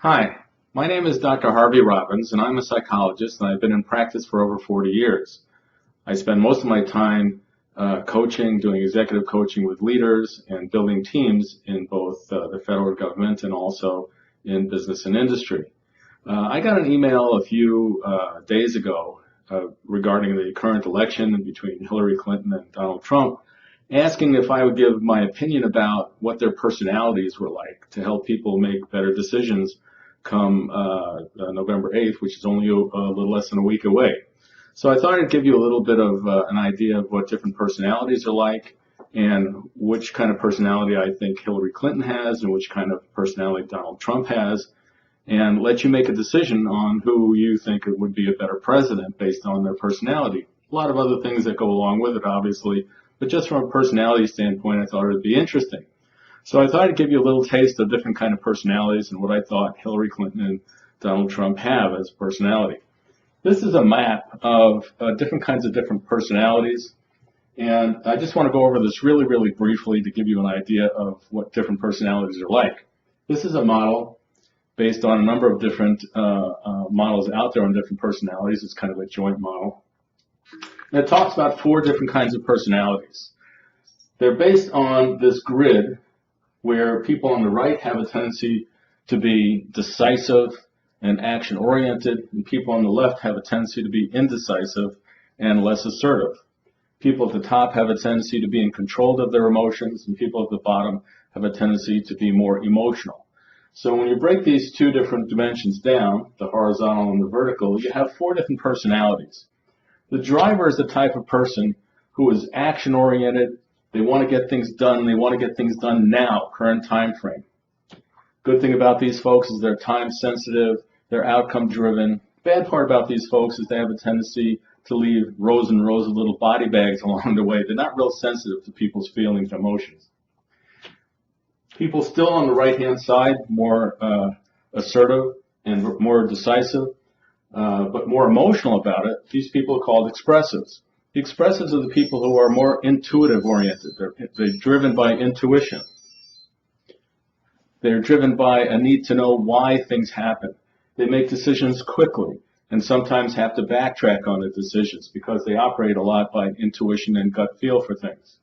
Hi, my name is Dr. Harvey Robbins, and I'm a psychologist, and I've been in practice for over 40 years. I spend most of my time coaching, doing executive coaching with leaders, and building teams in both the federal government and also in business and industry. I got an email a few days ago regarding the current election between Hillary Clinton and Donald Trump, asking if I would give my opinion about what their personalities were like to help people make better decisions come November 8th, which is only a little less than a week away. So I thought I'd give you a little bit of an idea of what different personalities are like and which kind of personality I think Hillary Clinton has and which kind of personality Donald Trump has, and let you make a decision on who you think it would be a better president based on their personality. A lot of other things that go along with it, obviously, but just from a personality standpoint, I thought it would be interesting. So I thought I'd give you a little taste of different kind of personalities and what I thought Hillary Clinton and Donald Trump have as personality. This is a map of different kinds of different personalities, and I just want to go over this really, really briefly to give you an idea of what different personalities are like. This is a model based on a number of different models out there on different personalities. It's kind of a joint model. And it talks about 4 different kinds of personalities. They're based on this grid where people on the right have a tendency to be decisive and action-oriented, and people on the left have a tendency to be indecisive and less assertive. People at the top have a tendency to be in control of their emotions, and people at the bottom have a tendency to be more emotional. So when you break these 2 different dimensions down, the horizontal and the vertical, you have 4 different personalities. The driver is the type of person who is action-oriented. They want to get things done. They want to get things done now, current time frame. Good thing about these folks is they're time sensitive, they're outcome driven. Bad part about these folks is they have a tendency to leave rows and rows of little body bags along the way. They're not real sensitive to people's feelings and emotions. People still on the right-hand side, more assertive and more decisive, but more emotional about it. These people are called expressives. The expressives are the people who are more intuitive oriented. They're driven by intuition. They're driven by a need to know why things happen. They make decisions quickly and sometimes have to backtrack on the decisions because they operate a lot by intuition and gut feel for things.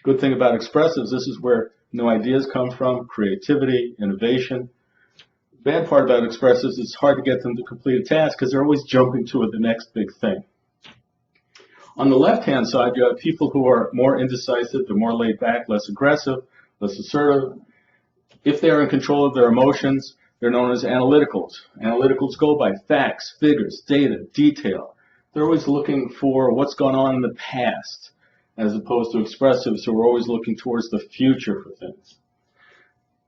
Good thing about expressives, this is where new ideas come from, creativity, innovation. Bad part about expressives is it's hard to get them to complete a task because they're always jumping to the next big thing. On the left-hand side, you have people who are more indecisive, they're more laid back, less aggressive, less assertive. If they're in control of their emotions, they're known as analyticals. Analyticals go by facts, figures, data, detail. They're always looking for what's gone on in the past, as opposed to expressives who are always looking towards the future for things.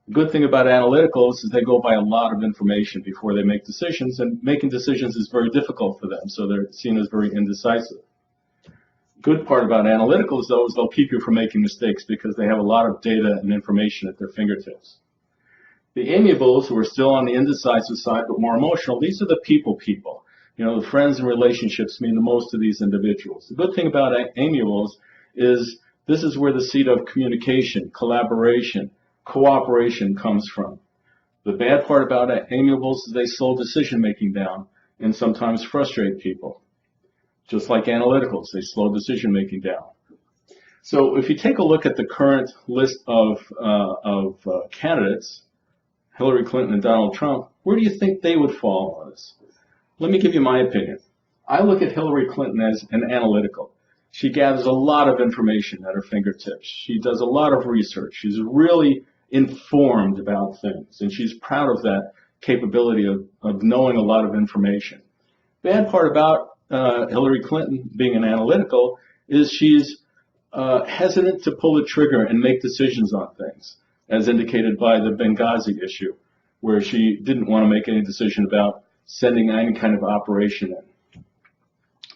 The good thing about analyticals is they go by a lot of information before they make decisions, and making decisions is very difficult for them, so they're seen as very indecisive. Good part about analyticals, though, is they'll keep you from making mistakes because they have a lot of data and information at their fingertips. The amiables, who are still on the indecisive side but more emotional, these are the people. You know, the friends and relationships mean the most to these individuals. The good thing about amiables is this is where the seat of communication, collaboration, cooperation comes from. The bad part about amiables is they slow decision-making down and sometimes frustrate people. Just like analyticals, they slow decision-making down. So if you take a look at the current list of candidates, Hillary Clinton and Donald Trump, where do you think they would fall on this? Let me give you my opinion. I look at Hillary Clinton as an analytical. She gathers a lot of information at her fingertips. She does a lot of research. She's really informed about things, and she's proud of that capability of knowing a lot of information. Bad part about Hillary Clinton being an analytical is she's hesitant to pull the trigger and make decisions on things, as indicated by the Benghazi issue, where she didn't want to make any decision about sending any kind of operation in.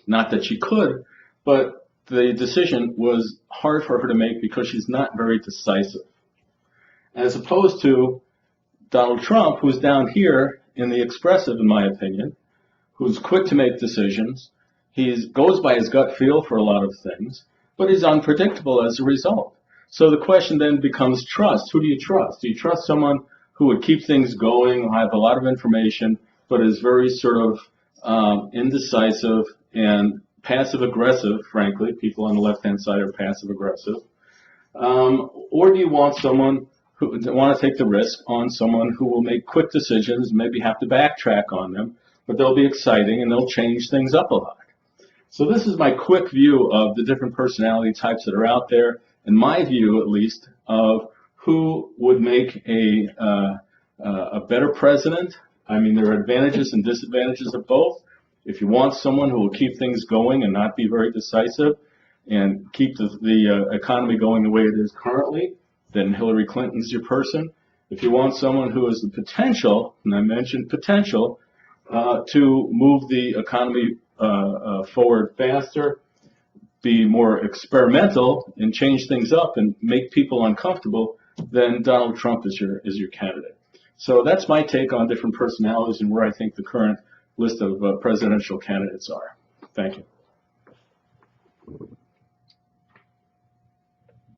Not that she could, but the decision was hard for her to make because she's not very decisive. As opposed to Donald Trump, who's down here in the expressive, in my opinion, who's quick to make decisions. He goes by his gut feel for a lot of things, but he's unpredictable as a result. So the question then becomes trust. Who do you trust? Do you trust someone who would keep things going, have a lot of information, but is very sort of indecisive and passive-aggressive, frankly. People on the left-hand side are passive-aggressive. Or do you want someone who want to take the risk on someone who will make quick decisions, maybe have to backtrack on them, but they'll be exciting and they'll change things up a lot? So this is my quick view of the different personality types that are out there, and my view, at least, of who would make a better president. I mean, there are advantages and disadvantages of both. If you want someone who will keep things going and not be very decisive and keep the economy going the way it is currently, then Hillary Clinton's your person. If you want someone who has the potential, and I mentioned potential, to move the economy forward faster, be more experimental, and change things up and make people uncomfortable, then Donald Trump is your candidate. So that's my take on different personalities and where I think the current list of presidential candidates are. Thank you.